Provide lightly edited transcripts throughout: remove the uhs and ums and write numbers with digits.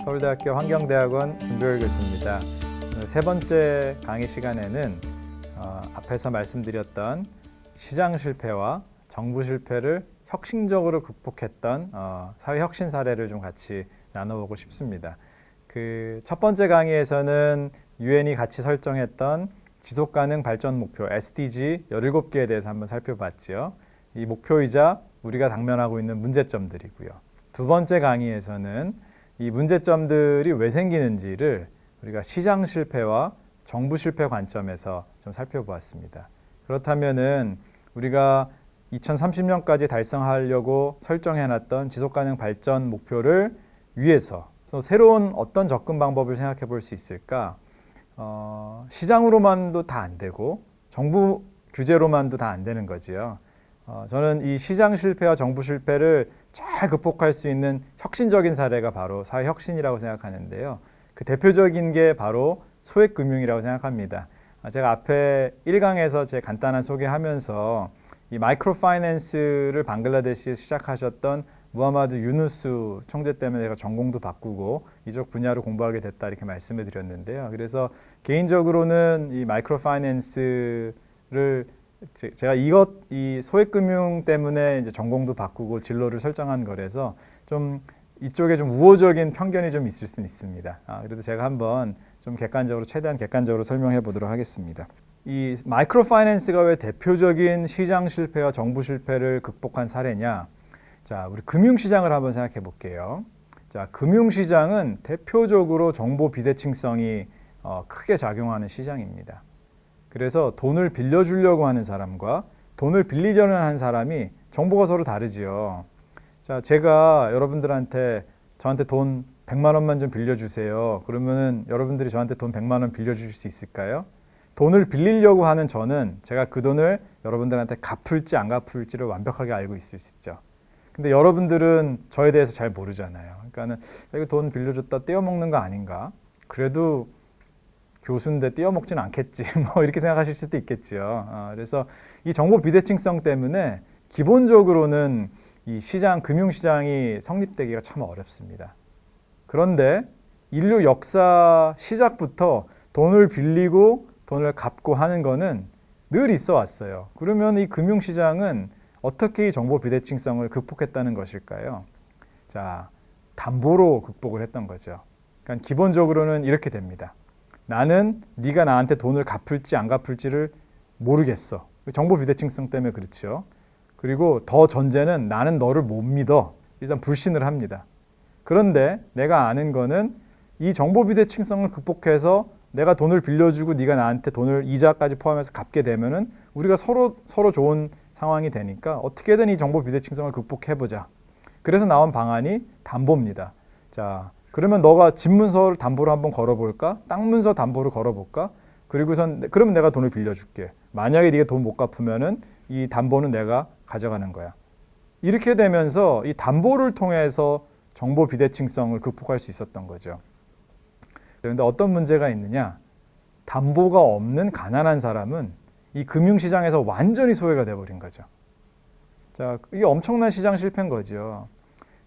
서울대학교 환경대학원 김도열 교수입니다. 오늘 세 번째 강의 시간에는 앞에서 말씀드렸던 시장 실패와 정부 실패를 혁신적으로 극복했던 사회혁신 사례를 좀 같이 나눠보고 싶습니다. 그 첫 번째 강의에서는 유엔이 같이 설정했던 지속가능 발전 목표 SDG 17개에 대해서 한번 살펴봤죠. 이 목표이자 우리가 당면하고 있는 문제점들이고요. 두 번째 강의에서는 이 문제점들이 왜 생기는지를 우리가 시장 실패와 정부 실패 관점에서 좀 살펴보았습니다. 그렇다면은 우리가 2030년까지 달성하려고 설정해놨던 지속가능 발전 목표를 위해서 새로운 어떤 접근 방법을 생각해 볼 수 있을까? 시장으로만도 다 안 되고 정부 규제로만도 다 안 되는 거지요. 저는 이 시장 실패와 정부 실패를 잘 극복할 수 있는 혁신적인 사례가 바로 사회혁신이라고 생각하는데요. 그 대표적인 게 바로 소액금융이라고 생각합니다. 제가 앞에 1강에서 제 간단한 소개하면서 이 마이크로 파이낸스를 방글라데시에서 시작하셨던 무하마드 유누스 총재 때문에 제가 전공도 바꾸고 이쪽 분야로 공부하게 됐다 이렇게 말씀을 드렸는데요. 그래서 개인적으로는 이 마이크로 파이낸스를 제가 이 소액금융 때문에 이제 전공도 바꾸고 진로를 설정한 거라서 좀 이쪽에 좀 우호적인 편견이 좀 있을 수는 있습니다. 그래도 제가 한번 좀 최대한 객관적으로 설명해 보도록 하겠습니다. 이 마이크로 파이낸스가 왜 대표적인 시장 실패와 정부 실패를 극복한 사례냐? 자, 우리 금융시장을 한번 생각해 볼게요. 자, 금융시장은 대표적으로 정보 비대칭성이 크게 작용하는 시장입니다. 그래서 돈을 빌려주려고 하는 사람과 돈을 빌리려는 하는 사람이 정보가 서로 다르지요. 자, 제가 저한테 돈 100만 원만 좀 빌려주세요. 그러면은 여러분들이 저한테 돈 100만 원 빌려주실 수 있을까요? 돈을 빌리려고 하는 저는 제가 그 돈을 여러분들한테 갚을지 안 갚을지를 완벽하게 알고 있을 수 있죠. 근데 여러분들은 저에 대해서 잘 모르잖아요. 그러니까는 이거 돈 빌려줬다 떼어먹는 거 아닌가? 그래도 교수인데 떼어먹지는 않겠지. 뭐 이렇게 생각하실 수도 있겠죠. 그래서 이 정보 비대칭성 때문에 기본적으로는 이 금융시장이 성립되기가 참 어렵습니다. 그런데 인류 역사 시작부터 돈을 빌리고 돈을 갚고 하는 거는 늘 있어 왔어요. 그러면 이 금융시장은 어떻게 이 정보 비대칭성을 극복했다는 것일까요? 자, 담보로 극복을 했던 거죠. 그러니까 기본적으로는 이렇게 됩니다. 나는 네가 나한테 돈을 갚을지 안 갚을지를 모르겠어. 정보 비대칭성 때문에 그렇죠. 그리고 더 전제는 나는 너를 못 믿어. 일단 불신을 합니다. 그런데 내가 아는 거는 이 정보 비대칭성을 극복해서 내가 돈을 빌려주고 네가 나한테 돈을 이자까지 포함해서 갚게 되면은 우리가 서로 좋은 상황이 되니까 어떻게든 이 정보 비대칭성을 극복해보자. 그래서 나온 방안이 담보입니다. 자, 그러면 너가 집 문서를 담보로 한번 걸어볼까? 땅 문서 담보로 걸어볼까? 그러면 내가 돈을 빌려줄게. 만약에 네가 돈 못 갚으면은 이 담보는 내가 가져가는 거야. 이렇게 되면서 이 담보를 통해서 정보 비대칭성을 극복할 수 있었던 거죠. 그런데 어떤 문제가 있느냐? 담보가 없는 가난한 사람은 이 금융시장에서 완전히 소외가 돼버린 거죠. 자, 이게 엄청난 시장 실패인 거죠.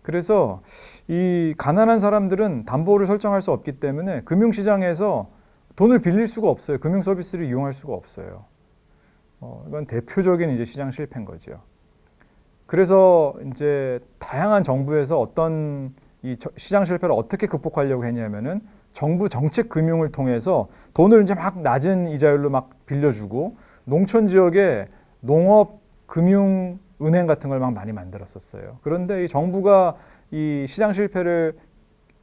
그래서 이 가난한 사람들은 담보를 설정할 수 없기 때문에 금융시장에서 돈을 빌릴 수가 없어요. 금융 서비스를 이용할 수가 없어요. 이건 대표적인 이제 시장 실패인 거죠. 그래서 이제 다양한 정부에서 어떤 이 시장 실패를 어떻게 극복하려고 했냐면은 정부 정책 금융을 통해서 돈을 이제 막 낮은 이자율로 막 빌려주고 농촌 지역에 농업 금융 은행 같은 걸 막 많이 만들었었어요. 그런데 이 정부가 이 시장 실패를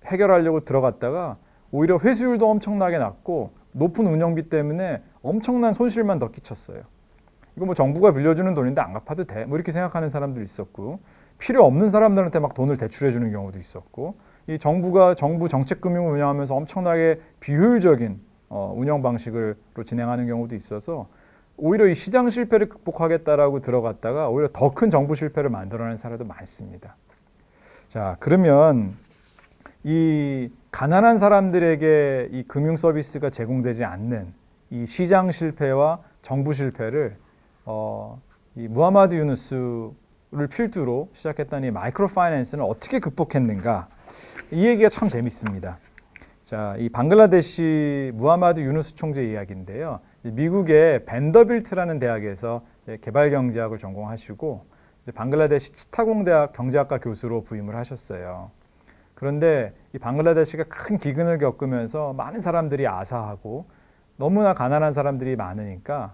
해결하려고 들어갔다가 오히려 회수율도 엄청나게 낮고 높은 운영비 때문에 엄청난 손실만 더 끼쳤어요. 이거 뭐 정부가 빌려주는 돈인데 안 갚아도 돼? 뭐 이렇게 생각하는 사람도 있었고 필요 없는 사람들한테 막 돈을 대출해 주는 경우도 있었고 이 정부 정책 금융을 운영하면서 엄청나게 비효율적인 운영 방식으로 진행하는 경우도 있어서 오히려 이 시장 실패를 극복하겠다라고 들어갔다가 오히려 더 큰 정부 실패를 만들어내는 사례도 많습니다. 자, 그러면 이 가난한 사람들에게 이 금융 서비스가 제공되지 않는 이 시장 실패와 정부 실패를 이 무하마드 유누스를 필두로 시작했던 이 마이크로 파이낸스는 어떻게 극복했는가? 이 얘기가 참 재밌습니다. 자, 이 방글라데시 무하마드 유누스 총재 이야기인데요. 미국의 벤더빌트라는 대학에서 개발경제학을 전공하시고 이제 방글라데시 치타공 대학 경제학과 교수로 부임을 하셨어요. 그런데 이 방글라데시가 큰 기근을 겪으면서 많은 사람들이 아사하고 너무나 가난한 사람들이 많으니까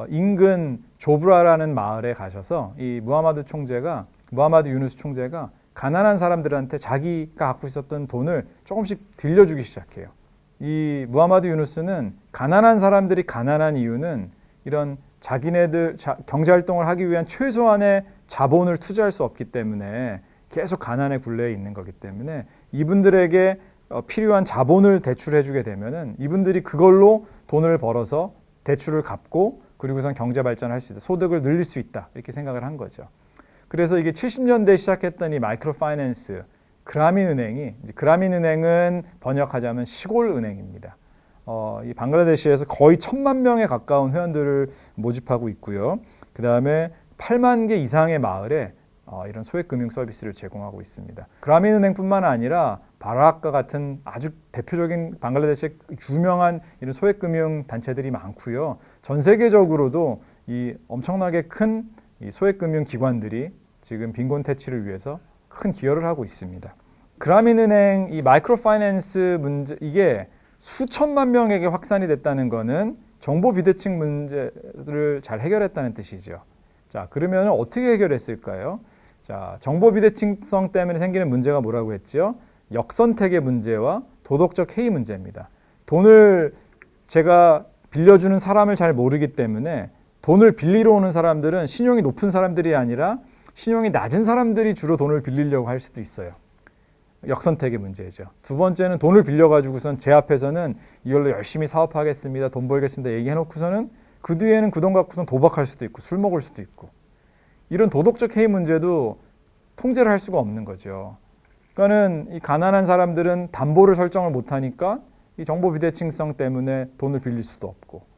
인근 조브라라는 마을에 가셔서 이 무하마드 유누스 총재가 가난한 사람들한테 자기가 갖고 있었던 돈을 조금씩 들려주기 시작해요. 이 무하마드 유누스는 가난한 사람들이 가난한 이유는 이런 자기네들 경제활동을 하기 위한 최소한의 자본을 투자할 수 없기 때문에 계속 가난의 굴레에 있는 거기 때문에 이분들에게 필요한 자본을 대출해주게 되면은 이분들이 그걸로 돈을 벌어서 대출을 갚고 그리고선 경제 발전할 수 있다, 소득을 늘릴 수 있다 이렇게 생각을 한 거죠. 그래서 이게 70년대에 시작했던 이 마이크로 파이낸스 그라민은행이 그라민은행은 번역하자면 시골은행입니다. 이 방글라데시에서 거의 1,000만 명에 가까운 회원들을 모집하고 있고요. 그 다음에 8만 개 이상의 마을에 이런 소액금융 서비스를 제공하고 있습니다. 그라민은행뿐만 아니라 바라악과 같은 아주 대표적인 방글라데시의 유명한 이런 소액금융 단체들이 많고요. 전 세계적으로도 이 엄청나게 큰 이 소액금융 기관들이 지금 빈곤 퇴치를 위해서 큰 기여를 하고 있습니다. 그라민은행 이 마이크로 파이낸스 문제 이게 수천만 명에게 확산이 됐다는 거는 정보 비대칭 문제를 잘 해결했다는 뜻이죠. 자, 그러면 어떻게 해결했을까요? 자, 정보 비대칭성 때문에 생기는 문제가 뭐라고 했죠? 역선택의 문제와 도덕적 해이 문제입니다. 돈을 제가 빌려주는 사람을 잘 모르기 때문에 돈을 빌리러 오는 사람들은 신용이 높은 사람들이 아니라 신용이 낮은 사람들이 주로 돈을 빌리려고 할 수도 있어요. 역선택의 문제죠. 두 번째는 돈을 빌려가지고선 제 앞에서는 이걸로 열심히 사업하겠습니다, 돈 벌겠습니다 얘기해놓고서는 그 뒤에는 그 돈 갖고선 도박할 수도 있고 술 먹을 수도 있고 이런 도덕적 해이 문제도 통제를 할 수가 없는 거죠. 그러니까는 이 가난한 사람들은 담보를 설정을 못하니까 이 정보 비대칭성 때문에 돈을 빌릴 수도 없고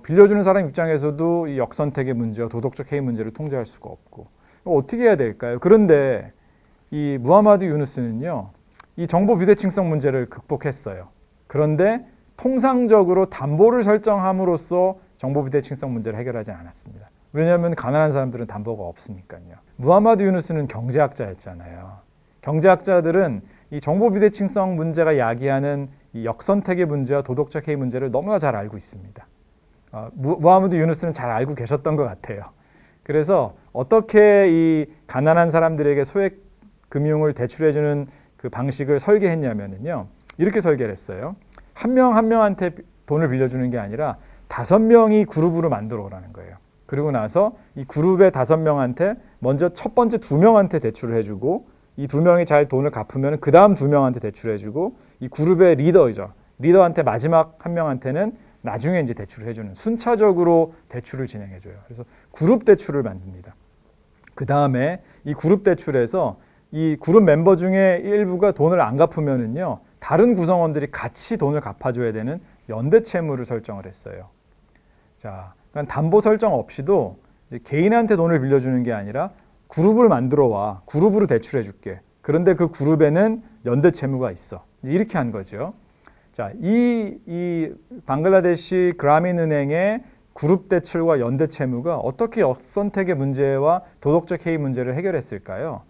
빌려주는 사람 입장에서도 이 역선택의 문제와 도덕적 해이 문제를 통제할 수가 없고 어떻게 해야 될까요? 그런데 이 무하마드 유누스는요, 이 정보 비대칭성 문제를 극복했어요. 그런데 통상적으로 담보를 설정함으로써 정보 비대칭성 문제를 해결하지 않았습니다. 왜냐하면 가난한 사람들은 담보가 없으니까요. 무하마드 유누스는 경제학자였잖아요. 경제학자들은 이 정보 비대칭성 문제가 야기하는 이 역선택의 문제와 도덕적 해이 문제를 너무나 잘 알고 있습니다. 무하마드 유누스는 잘 알고 계셨던 것 같아요. 그래서 어떻게 이 가난한 사람들에게 소액 금융을 대출해주는 그 방식을 설계했냐면요, 이렇게 설계를 했어요. 한 명 한 명한테 돈을 빌려주는 게 아니라 5명이 그룹으로 만들어 오라는 거예요. 그리고 나서 이 그룹의 5명한테 먼저 첫 번째 2명한테 대출을 해주고 이 2명이 잘 돈을 갚으면 그 다음 2명한테 대출해주고 이 그룹의 리더이죠. 리더한테 마지막 한 명한테는 나중에 이제 대출을 해주는 순차적으로 대출을 진행해줘요. 그래서 그룹 대출을 만듭니다. 그 다음에 이 그룹 대출에서 이 그룹 멤버 중에 일부가 돈을 안 갚으면은요, 다른 구성원들이 같이 돈을 갚아줘야 되는 연대 채무를 설정을 했어요. 자, 그러니까 담보 설정 없이도 개인한테 돈을 빌려주는 게 아니라 그룹을 만들어 와. 그룹으로 대출해 줄게. 그런데 그 그룹에는 연대 채무가 있어. 이렇게 한 거죠. 자, 이 방글라데시 그라민은행의 그룹 대출과 연대 채무가 어떻게 역선택의 문제와 도덕적 해이 문제를 해결했을까요?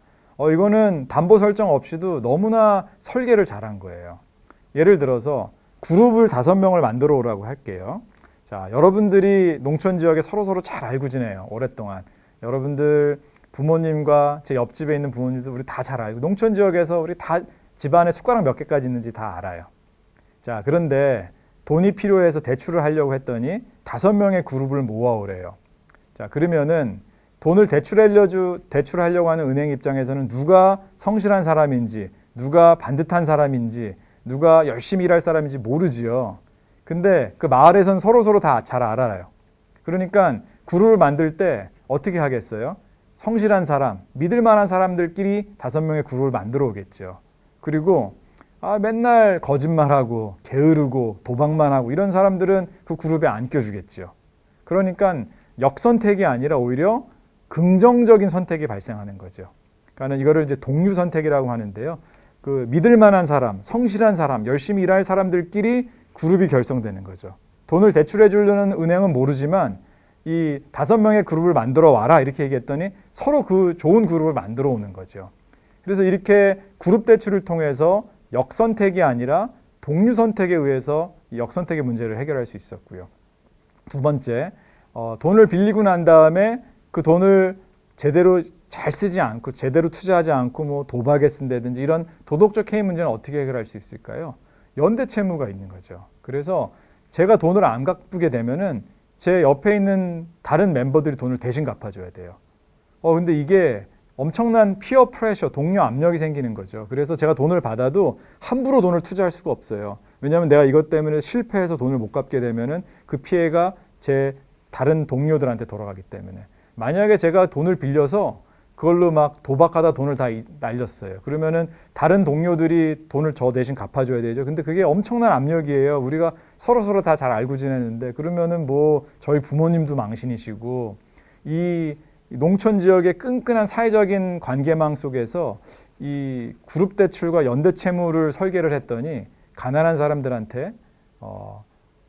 이거는 담보 설정 없이도 너무나 설계를 잘한 거예요. 예를 들어서 그룹을 5명을 만들어 오라고 할게요. 자, 여러분들이 농촌 지역에 서로서로 잘 알고 지내요. 오랫동안. 여러분들 부모님과 제 옆집에 있는 부모님도 우리 다 잘 알고, 농촌 지역에서 우리 다 집안에 숟가락 몇 개까지 있는지 다 알아요. 자, 그런데 돈이 필요해서 대출을 하려고 했더니 5명의 그룹을 모아오래요. 자, 그러면은 돈을 대출하려고 하는 은행 입장에서는 누가 성실한 사람인지, 누가 반듯한 사람인지, 누가 열심히 일할 사람인지 모르지요. 근데 그 마을에선 서로서로 다 잘 알아요. 그러니까 그룹을 만들 때 어떻게 하겠어요? 성실한 사람, 믿을 만한 사람들끼리 5명의 그룹을 만들어 오겠죠. 그리고 맨날 거짓말하고 게으르고 도박만 하고 이런 사람들은 그 그룹에 안 껴주겠죠. 그러니까 역선택이 아니라 오히려 긍정적인 선택이 발생하는 거죠. 그러니까 이거를 이제 동류 선택이라고 하는데요. 그 믿을 만한 사람, 성실한 사람, 열심히 일할 사람들끼리 그룹이 결성되는 거죠. 돈을 대출해 주려는 은행은 모르지만 이 5명의 그룹을 만들어 와라 이렇게 얘기했더니 서로 그 좋은 그룹을 만들어 오는 거죠. 그래서 이렇게 그룹 대출을 통해서 역선택이 아니라 동류 선택에 의해서 이 역선택의 문제를 해결할 수 있었고요. 두 번째, 돈을 빌리고 난 다음에 그 돈을 제대로 잘 쓰지 않고 제대로 투자하지 않고 뭐 도박에 쓴다든지 이런 도덕적 해임 문제는 어떻게 해결할 수 있을까요? 연대 채무가 있는 거죠. 그래서 제가 돈을 안 갚게 되면은 제 옆에 있는 다른 멤버들이 돈을 대신 갚아줘야 돼요. 근데 이게 엄청난 피어 프레셔, 동료 압력이 생기는 거죠. 그래서 제가 돈을 받아도 함부로 돈을 투자할 수가 없어요. 왜냐하면 내가 이것 때문에 실패해서 돈을 못 갚게 되면은 그 피해가 제 다른 동료들한테 돌아가기 때문에. 만약에 제가 돈을 빌려서 그걸로 막 도박하다 돈을 다 날렸어요. 그러면은 다른 동료들이 돈을 저 대신 갚아줘야 되죠. 근데 그게 엄청난 압력이에요. 우리가 서로 다 잘 알고 지내는데 그러면은 뭐 저희 부모님도 망신이시고 이 농촌 지역의 끈끈한 사회적인 관계망 속에서 이 그룹 대출과 연대 채무를 설계를 했더니 가난한 사람들한테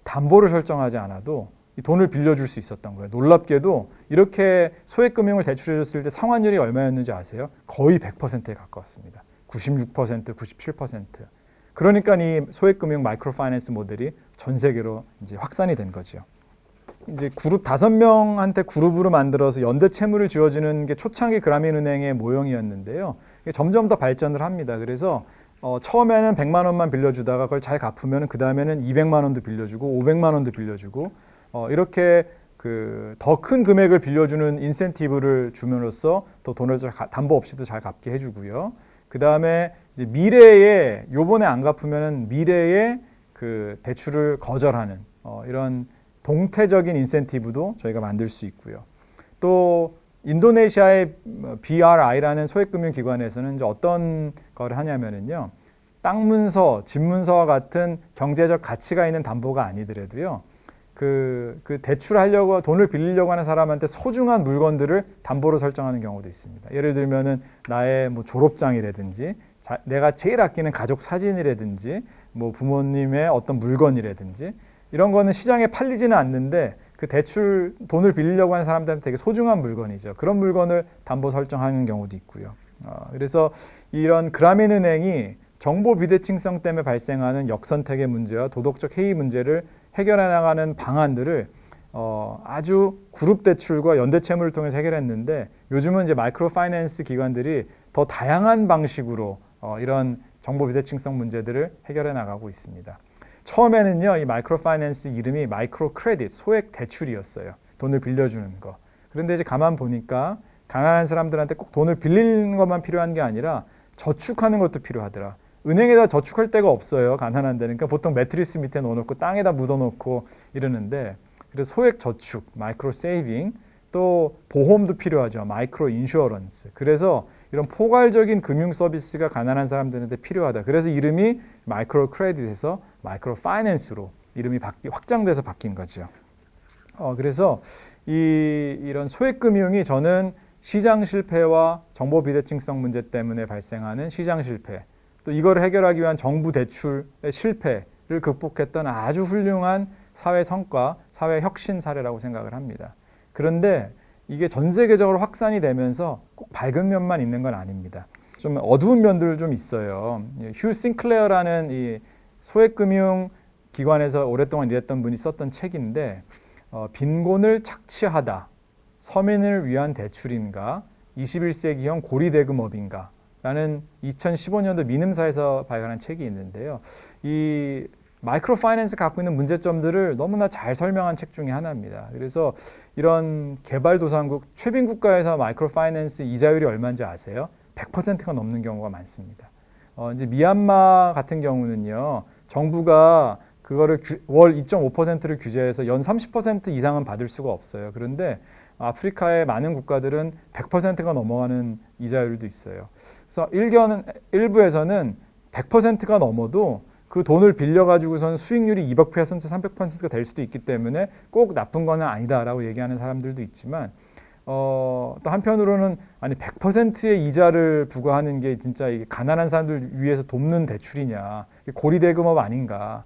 담보를 설정하지 않아도 이 돈을 빌려줄 수 있었던 거예요. 놀랍게도 이렇게 소액금융을 대출해줬을 때 상환율이 얼마였는지 아세요? 거의 100%에 가까웠습니다. 96%, 97%. 그러니까 이 소액금융 마이크로 파이낸스 모델이 전 세계로 이제 확산이 된 거죠. 이제 그룹 5명한테 그룹으로 만들어서 연대 채무를 지어주는 게 초창기 그라민은행의 모형이었는데요. 이게 점점 더 발전을 합니다. 그래서 처음에는 100만 원만 빌려주다가 그걸 잘 갚으면 그 다음에는 200만 원도 빌려주고 500만 원도 빌려주고 이렇게 그 더 큰 금액을 빌려주는 인센티브를 줌으로써 또 돈을 담보 없이도 잘 갚게 해주고요. 그 다음에 미래에 요번에 안 갚으면 미래에 그 대출을 거절하는 이런 동태적인 인센티브도 저희가 만들 수 있고요. 또 인도네시아의 BRI라는 소액금융기관에서는 이제 어떤 걸 하냐면은요, 땅 문서, 집 문서와 같은 경제적 가치가 있는 담보가 아니더라도요, 그 대출하려고 돈을 빌리려고 하는 사람한테 소중한 물건들을 담보로 설정하는 경우도 있습니다. 예를 들면은 나의 뭐 졸업장이라든지 내가 제일 아끼는 가족 사진이라든지 뭐 부모님의 어떤 물건이라든지 이런 거는 시장에 팔리지는 않는데 그 대출 돈을 빌리려고 하는 사람들한테 되게 소중한 물건이죠. 그런 물건을 담보 설정하는 경우도 있고요. 그래서 이런 그라민은행이 정보 비대칭성 때문에 발생하는 역선택의 문제와 도덕적 해이 문제를 해결해 나가는 방안들을 아주 그룹 대출과 연대 채무를 통해서 해결했는데 요즘은 이제 마이크로 파이낸스 기관들이 더 다양한 방식으로 이런 정보 비대칭성 문제들을 해결해 나가고 있습니다. 처음에는요, 이 마이크로 파이낸스 이름이 마이크로 크레딧, 소액 대출이었어요. 돈을 빌려주는 거. 그런데 이제 가만 보니까 가난한 사람들한테 꼭 돈을 빌리는 것만 필요한 게 아니라 저축하는 것도 필요하더라. 은행에다 저축할 데가 없어요. 가난한 데는. 그러니까 보통 매트리스 밑에 넣어놓고 땅에다 묻어놓고 이러는데 그래서 소액 저축, 마이크로 세이빙, 또 보험도 필요하죠. 마이크로 인슈어런스. 그래서 이런 포괄적인 금융 서비스가 가난한 사람들한테 필요하다. 그래서 이름이 마이크로 크레딧에서 마이크로 파이낸스로 이름이 확장돼서 바뀐 거죠. 그래서 이런 소액금융이 저는 시장 실패와 정보 비대칭성 문제 때문에 발생하는 시장 실패, 또 이걸 해결하기 위한 정부 대출의 실패를 극복했던 아주 훌륭한 사회 성과, 사회 혁신 사례라고 생각을 합니다. 그런데 이게 전 세계적으로 확산이 되면서 꼭 밝은 면만 있는 건 아닙니다. 좀 어두운 면들 좀 있어요. 휴 싱클레어라는 이 소액금융 기관에서 오랫동안 일했던 분이 썼던 책인데 빈곤을 착취하다, 서민을 위한 대출인가, 21세기형 고리대금업인가 라는 2015년도 민음사에서 발간한 책이 있는데요. 이 마이크로 파이낸스 갖고 있는 문제점들을 너무나 잘 설명한 책 중에 하나입니다. 그래서 이런 개발도상국, 최빈 국가에서 마이크로 파이낸스 이자율이 얼마인지 아세요? 100%가 넘는 경우가 많습니다. 이제 미얀마 같은 경우는요, 정부가 그거를 월 2.5%를 규제해서 연 30% 이상은 받을 수가 없어요. 그런데 아프리카의 많은 국가들은 100%가 넘어가는 이자율도 있어요. 그래서 일부에서는 100%가 넘어도 그 돈을 빌려가지고선 수익률이 200%, 300%가 될 수도 있기 때문에 꼭 나쁜 건 아니다라고 얘기하는 사람들도 있지만 또 한편으로는 아니 100%의 이자를 부과하는 게 진짜 이게 가난한 사람들 위해서 돕는 대출이냐, 고리대금업 아닌가.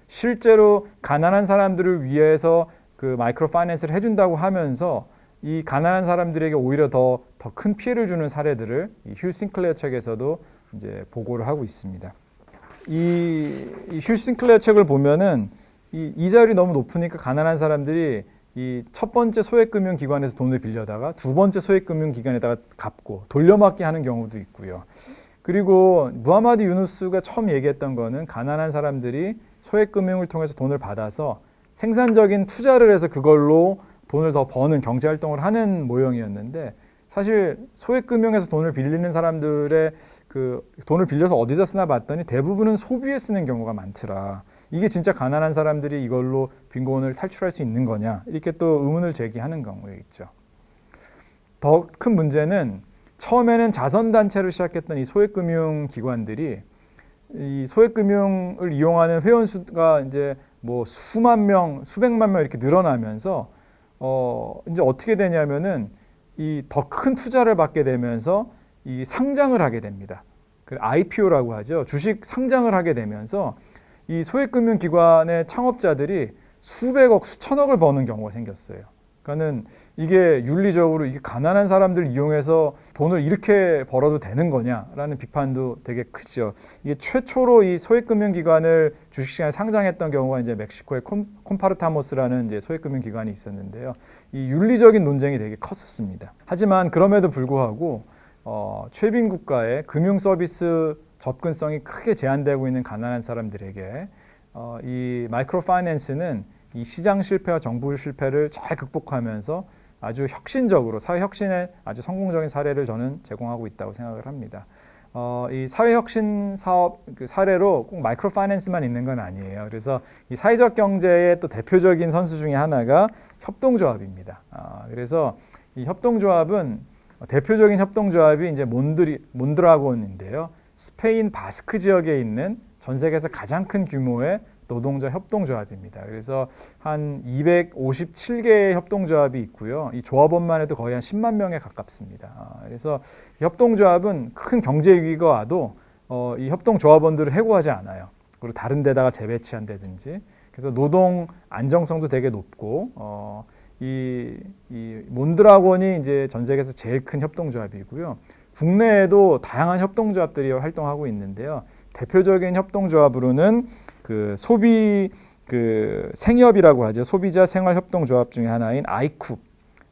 실제로 가난한 사람들을 위해서 그 마이크로 파이낸스를 해준다고 하면서 이 가난한 사람들에게 오히려 더 큰 피해를 주는 사례들을 이 휴 싱클레어 책에서도 이제 보고를 하고 있습니다. 이 휴 싱클레어 책을 보면은 이 이자율이 너무 높으니까 가난한 사람들이 이 첫 번째 소액금융기관에서 돈을 빌려다가 두 번째 소액금융기관에다가 갚고 돌려막기 하는 경우도 있고요. 그리고 무하마드 유누스가 처음 얘기했던 거는 가난한 사람들이 소액금융을 통해서 돈을 받아서 생산적인 투자를 해서 그걸로 돈을 더 버는 경제활동을 하는 모형이었는데, 사실 소액금융에서 돈을 빌리는 사람들의 그 돈을 빌려서 어디다 쓰나 봤더니 대부분은 소비에 쓰는 경우가 많더라. 이게 진짜 가난한 사람들이 이걸로 빈곤을 탈출할 수 있는 거냐, 이렇게 또 의문을 제기하는 경우에 있죠. 더 큰 문제는 처음에는 자선단체로 시작했던 이 소액금융기관들이 이 소액금융을 이용하는 회원 수가 이제 뭐 수만 명, 수백만 명 이렇게 늘어나면서 이제 어떻게 되냐면은 이 더 큰 투자를 받게 되면서 이 상장을 하게 됩니다. 그 IPO라고 하죠. 주식 상장을 하게 되면서 이 소액금융기관의 창업자들이 수백억, 수천억을 버는 경우가 생겼어요. 그러니까는 이게 윤리적으로 이게 가난한 사람들 이용해서 돈을 이렇게 벌어도 되는 거냐라는 비판도 되게 크죠. 이게 최초로 이 소액금융기관을 주식시장에 상장했던 경우가 이제 멕시코의 콤파르타모스라는 이제 소액금융기관이 있었는데요. 이 윤리적인 논쟁이 되게 컸었습니다. 하지만 그럼에도 불구하고 최빈 국가의 금융 서비스 접근성이 크게 제한되고 있는 가난한 사람들에게 이 마이크로 파이낸스는 이 시장 실패와 정부 실패를 잘 극복하면서 아주 혁신적으로 사회 혁신의 아주 성공적인 사례를 저는 제공하고 있다고 생각을 합니다. 이 사회 혁신 사업 그 사례로 꼭 마이크로 파이낸스만 있는 건 아니에요. 그래서 이 사회적 경제의 또 대표적인 선수 중에 하나가 협동조합입니다. 그래서 이 협동조합은 대표적인 협동조합이 이제 몬드라곤인데요. 스페인 바스크 지역에 있는 전 세계에서 가장 큰 규모의 노동자 협동조합입니다. 그래서 한 257개의 협동조합이 있고요. 이 조합원만 해도 거의 한 10만 명에 가깝습니다. 그래서 협동조합은 큰 경제 위기가 와도 이 협동조합원들을 해고하지 않아요. 그리고 다른 데다가 재배치한다든지. 그래서 노동 안정성도 되게 높고 이 몬드라곤이 이제 전 세계에서 제일 큰 협동조합이고요. 국내에도 다양한 협동조합들이 활동하고 있는데요. 대표적인 협동조합으로는 그 소비 생협이라고 하죠. 소비자 생활 협동조합 중에 하나인 아이쿱,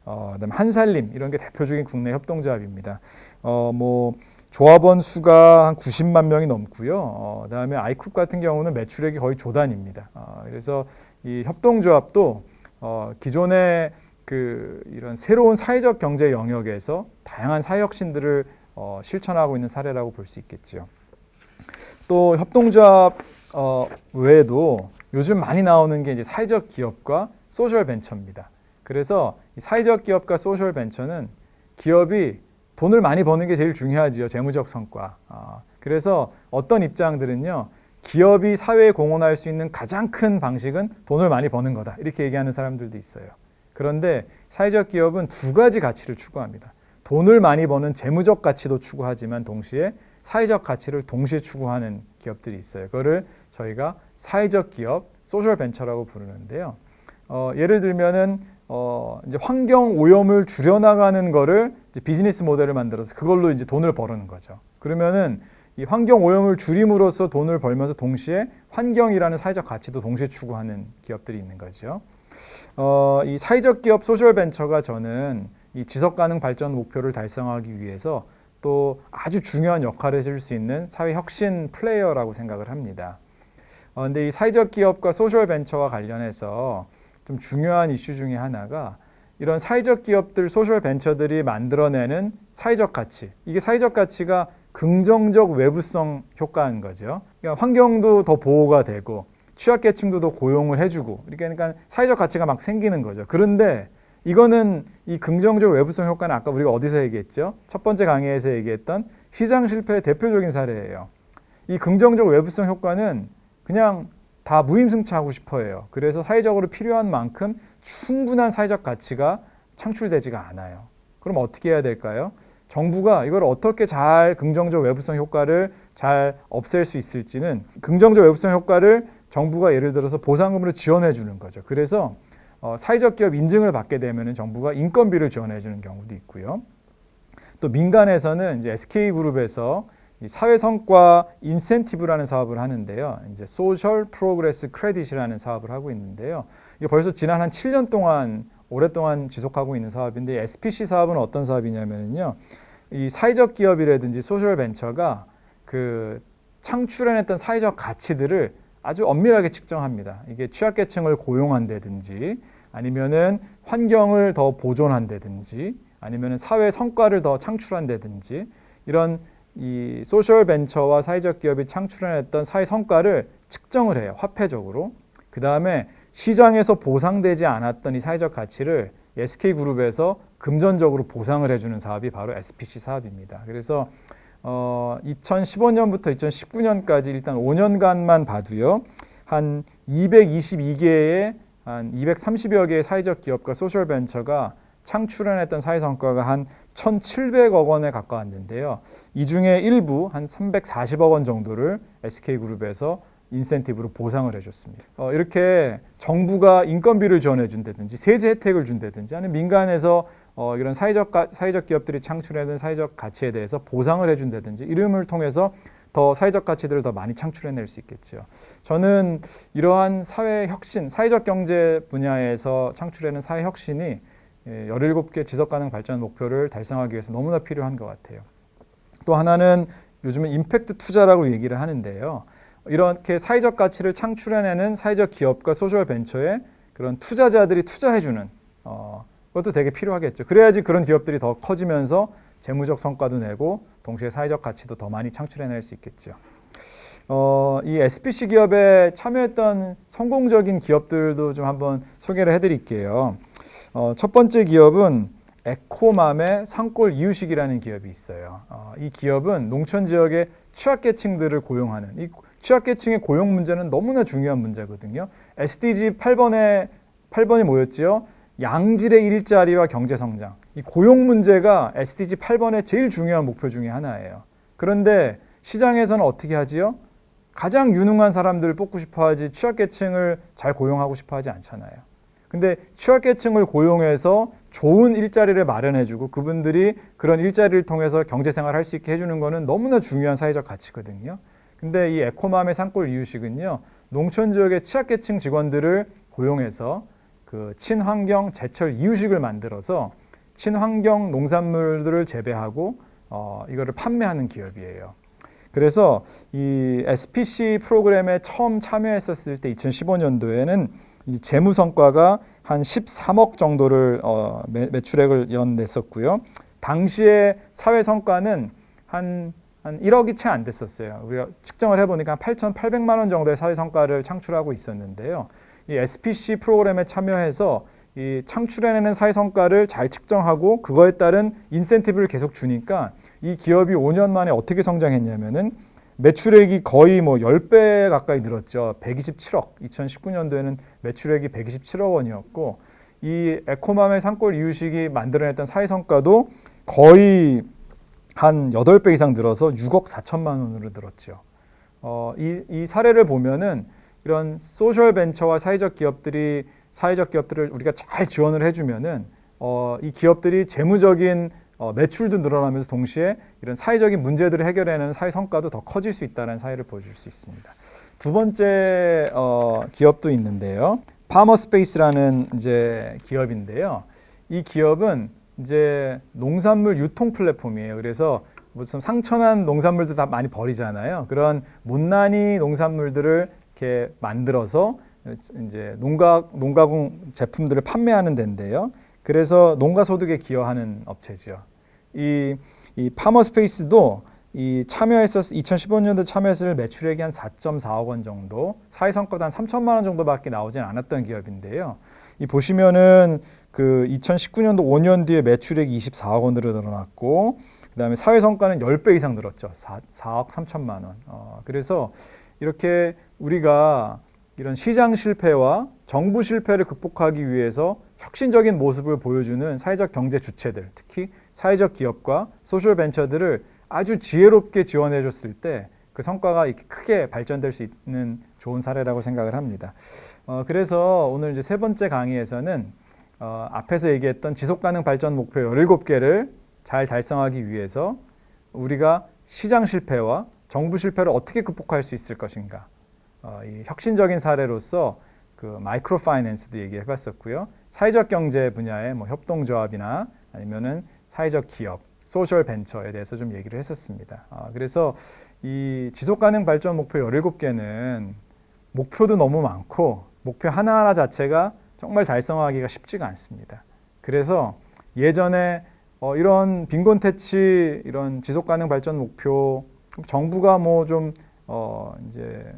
그다음에 한살림 이런 게 대표적인 국내 협동조합입니다. 뭐 조합원 수가 한 90만 명이 넘고요. 그다음에 아이쿱 같은 경우는 매출액이 거의 조 단위입니다. 그래서 이 협동조합도 기존의 이런 새로운 사회적 경제 영역에서 다양한 사회 혁신들을 실천하고 있는 사례라고 볼 수 있겠죠. 또 협동조합 외에도 요즘 많이 나오는 게 이제 사회적 기업과 소셜 벤처입니다. 그래서 이 사회적 기업과 소셜 벤처는 기업이 돈을 많이 버는 게 제일 중요하지요. 재무적 성과. 그래서 어떤 입장들은요. 기업이 사회에 공헌할 수 있는 가장 큰 방식은 돈을 많이 버는 거다. 이렇게 얘기하는 사람들도 있어요. 그런데 사회적 기업은 두 가지 가치를 추구합니다. 돈을 많이 버는 재무적 가치도 추구하지만 동시에 사회적 가치를 동시에 추구하는 기업들이 있어요. 그거를 저희가 사회적 기업, 소셜 벤처라고 부르는데요. 예를 들면은 이제 환경 오염을 줄여나가는 거를 이제 비즈니스 모델을 만들어서 그걸로 이제 돈을 버는 거죠. 그러면은 이 환경 오염을 줄임으로써 돈을 벌면서 동시에 환경이라는 사회적 가치도 동시에 추구하는 기업들이 있는 거죠. 이 사회적 기업, 소셜 벤처가 저는 이 지속 가능 발전 목표를 달성하기 위해서 또 아주 중요한 역할을 해줄 수 있는 사회 혁신 플레이어라고 생각을 합니다. 근데 이 사회적 기업과 소셜 벤처와 관련해서 좀 중요한 이슈 중에 하나가 이런 사회적 기업들, 소셜 벤처들이 만들어내는 사회적 가치. 이게 사회적 가치가 긍정적 외부성 효과인 거죠. 그러니까 환경도 더 보호가 되고 취약계층도 더 고용을 해주고 이렇게 그러니까 사회적 가치가 막 생기는 거죠. 그런데 이거는 이 긍정적 외부성 효과는 아까 우리가 어디서 얘기했죠? 첫 번째 강의에서 얘기했던 시장 실패의 대표적인 사례예요. 이 긍정적 외부성 효과는 그냥 다 무임승차하고 싶어 해요. 그래서 사회적으로 필요한 만큼 충분한 사회적 가치가 창출되지가 않아요. 그럼 어떻게 해야 될까요? 정부가 이걸 어떻게 잘 긍정적 외부성 효과를 잘 없앨 수 있을지는 긍정적 외부성 효과를 정부가 예를 들어서 보상금으로 지원해 주는 거죠. 그래서 사회적 기업 인증을 받게 되면 정부가 인건비를 지원해 주는 경우도 있고요. 또 민간에서는 이제 SK그룹에서 사회 성과 인센티브라는 사업을 하는데요. 이제 소셜 프로그레스 크레딧이라는 사업을 하고 있는데요. 이게 벌써 지난 한 7년 동안 오랫동안 지속하고 있는 사업인데 SPC 사업은 어떤 사업이냐면요. 이 사회적 기업이라든지 소셜 벤처가 그 창출해냈던 사회적 가치들을 아주 엄밀하게 측정합니다. 이게 취약계층을 고용한다든지 아니면은 환경을 더 보존한다든지 아니면은 사회 성과를 더 창출한다든지 이런 이 소셜 벤처와 사회적 기업이 창출해냈던 사회 성과를 측정을 해요. 화폐적으로. 그 다음에 시장에서 보상되지 않았던 이 사회적 가치를 SK그룹에서 금전적으로 보상을 해주는 사업이 바로 SPC 사업입니다. 그래서 2015년부터 2019년까지 일단 5년간만 봐도요. 한 222개의 한 230여 개의 사회적 기업과 소셜 벤처가 창출해냈던 사회 성과가 한 1,700억 원에 가까웠는데요. 이 중에 일부 한 340억 원 정도를 SK그룹에서 인센티브로 보상을 해줬습니다. 이렇게 정부가 인건비를 지원해 준다든지 세제 혜택을 준다든지 아니면 민간에서 이런 사회적 기업들이 창출해낸 사회적 가치에 대해서 보상을 해준다든지 이름을 통해서 더 사회적 가치들을 더 많이 창출해낼 수 있겠죠. 저는 이러한 사회 혁신, 사회적 경제 분야에서 창출해낸 사회 혁신이 17개 지속가능 발전 목표를 달성하기 위해서 너무나 필요한 것 같아요. 또 하나는 요즘은 임팩트 투자라고 얘기를 하는데요. 이렇게 사회적 가치를 창출해내는 사회적 기업과 소셜 벤처에 그런 투자자들이 투자해주는 그것도 되게 필요하겠죠. 그래야지 그런 기업들이 더 커지면서 재무적 성과도 내고 동시에 사회적 가치도 더 많이 창출해낼 수 있겠죠. 이 SPC 기업에 참여했던 성공적인 기업들도 좀 한번 소개를 해드릴게요. 첫 번째 기업은 에코맘의 산골 이유식이라는 기업이 있어요. 이 기업은 농촌 지역의 취약계층들을 고용하는 이 취약계층의 고용 문제는 너무나 중요한 문제거든요. SDG 8번이 뭐였지요? 양질의 일자리와 경제성장. 이 고용 문제가 SDG 8번의 제일 중요한 목표 중에 하나예요. 그런데 시장에서는 어떻게 하지요? 가장 유능한 사람들을 뽑고 싶어 하지 취약계층을 잘 고용하고 싶어 하지 않잖아요. 근데 취약계층을 고용해서 좋은 일자리를 마련해주고 그분들이 그런 일자리를 통해서 경제생활을 할 수 있게 해주는 거는 너무나 중요한 사회적 가치거든요. 근데 이 에코맘의 산골 이유식은요, 농촌 지역의 취약계층 직원들을 고용해서 그 친환경 제철 이유식을 만들어서 친환경 농산물들을 재배하고 이거를 판매하는 기업이에요. 그래서 이 SPC 프로그램에 처음 참여했었을 때 2015년도에는 이 재무 성과가 한 13억 정도를 매출액을 냈었고요. 당시에 사회 성과는 한 1억이 채 안 됐었어요. 우리가 측정을 해보니까 8,800만 원 정도의 사회 성과를 창출하고 있었는데요. 이 SPC 프로그램에 참여해서 이 창출해내는 사회 성과를 잘 측정하고 그거에 따른 인센티브를 계속 주니까 이 기업이 5년 만에 어떻게 성장했냐면은 매출액이 거의 뭐 10배 가까이 늘었죠. 127억. 2019년도에는 매출액이 127억 원이었고 이 에코맘의 산골 이유식이 만들어냈던 사회 성과도 거의 한 8배 이상 늘어서 6억 4천만 원으로 늘었죠. 이 사례를 보면은 이런 소셜 벤처와 사회적 기업들을 우리가 잘 지원을 해주면은 이 기업들이 재무적인 매출도 늘어나면서 동시에 이런 사회적인 문제들을 해결해내는 사회 성과도 더 커질 수 있다는 사례를 보여줄 수 있습니다. 두 번째 기업도 있는데요. 파머스페이스라는 이제 기업인데요. 이 기업은 이제 농산물 유통 플랫폼이에요. 그래서 무슨 상처난 농산물들 다 많이 버리잖아요. 그런 못난이 농산물들을 이렇게 만들어서 이제 농가공 제품들을 판매하는 데인데요. 그래서 농가 소득에 기여하는 업체죠. 이 파머스페이스도 이 2015년도 참여했을 매출액이 한 4.4억 원 정도, 사회 성과도 한 3천만 원 정도밖에 나오진 않았던 기업인데요. 이 보시면은 그 2019년도 5년 뒤에 매출액이 24억 원으로 늘어났고, 그다음에 사회 성과는 10배 이상 늘었죠. 4억 3천만 원. 그래서 이렇게 우리가 이런 시장 실패와 정부 실패를 극복하기 위해서 혁신적인 모습을 보여주는 사회적 경제 주체들, 특히 사회적 기업과 소셜 벤처들을 아주 지혜롭게 지원해 줬을 때 그 성과가 이렇게 크게 발전될 수 있는 좋은 사례라고 생각을 합니다. 그래서 오늘 이제 세 번째 강의에서는 앞에서 얘기했던 지속가능 발전 목표 17개를 잘 달성하기 위해서 우리가 시장 실패와 정부 실패를 어떻게 극복할 수 있을 것인가, 이 혁신적인 사례로서 그 마이크로 파이낸스도 얘기해 봤었고요. 사회적 경제 분야의 뭐 협동조합이나 아니면은 사회적 기업, 소셜 벤처에 대해서 좀 얘기를 했었습니다. 그래서 이 지속가능 발전 목표 17개는 목표도 너무 많고 목표 하나하나 자체가 정말 달성하기가 쉽지가 않습니다. 그래서 예전에 이런 빈곤퇴치, 이런 지속가능 발전 목표, 정부가 뭐 좀 이제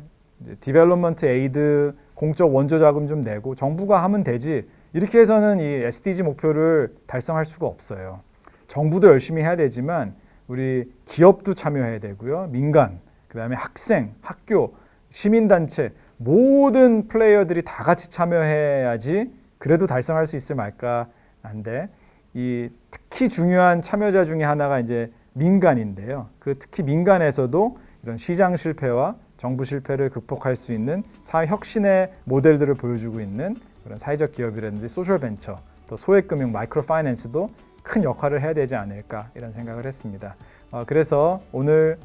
디벨롭먼트 에이드, 공적 원조 자금 좀 내고 정부가 하면 되지, 이렇게 해서는 이 SDG 목표를 달성할 수가 없어요. 정부도 열심히 해야 되지만 우리 기업도 참여해야 되고요. 민간, 그다음에 학생, 학교, 시민단체, 모든 플레이어들이 다 같이 참여해야지 그래도 달성할 수 있을 말까 한데, 이 특히 중요한 참여자 중에 하나가 이제 민간인데요. 그 특히 민간에서도 이런 시장 실패와 정부 실패를 극복할 수 있는 사회 혁신의 모델들을 보여주고 있는 그런 사회적 기업이라든지 소셜 벤처, 또 소액금융, 마이크로 파이낸스도 큰 역할을 해야 되지 않을까, 이런 생각을 했습니다. 그래서 오늘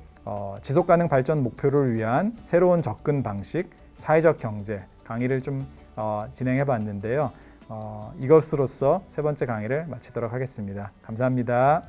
지속가능 발전 목표를 위한 새로운 접근 방식, 사회적 경제 강의를 좀 진행해 봤는데요. 이것으로써 세 번째 강의를 마치도록 하겠습니다. 감사합니다.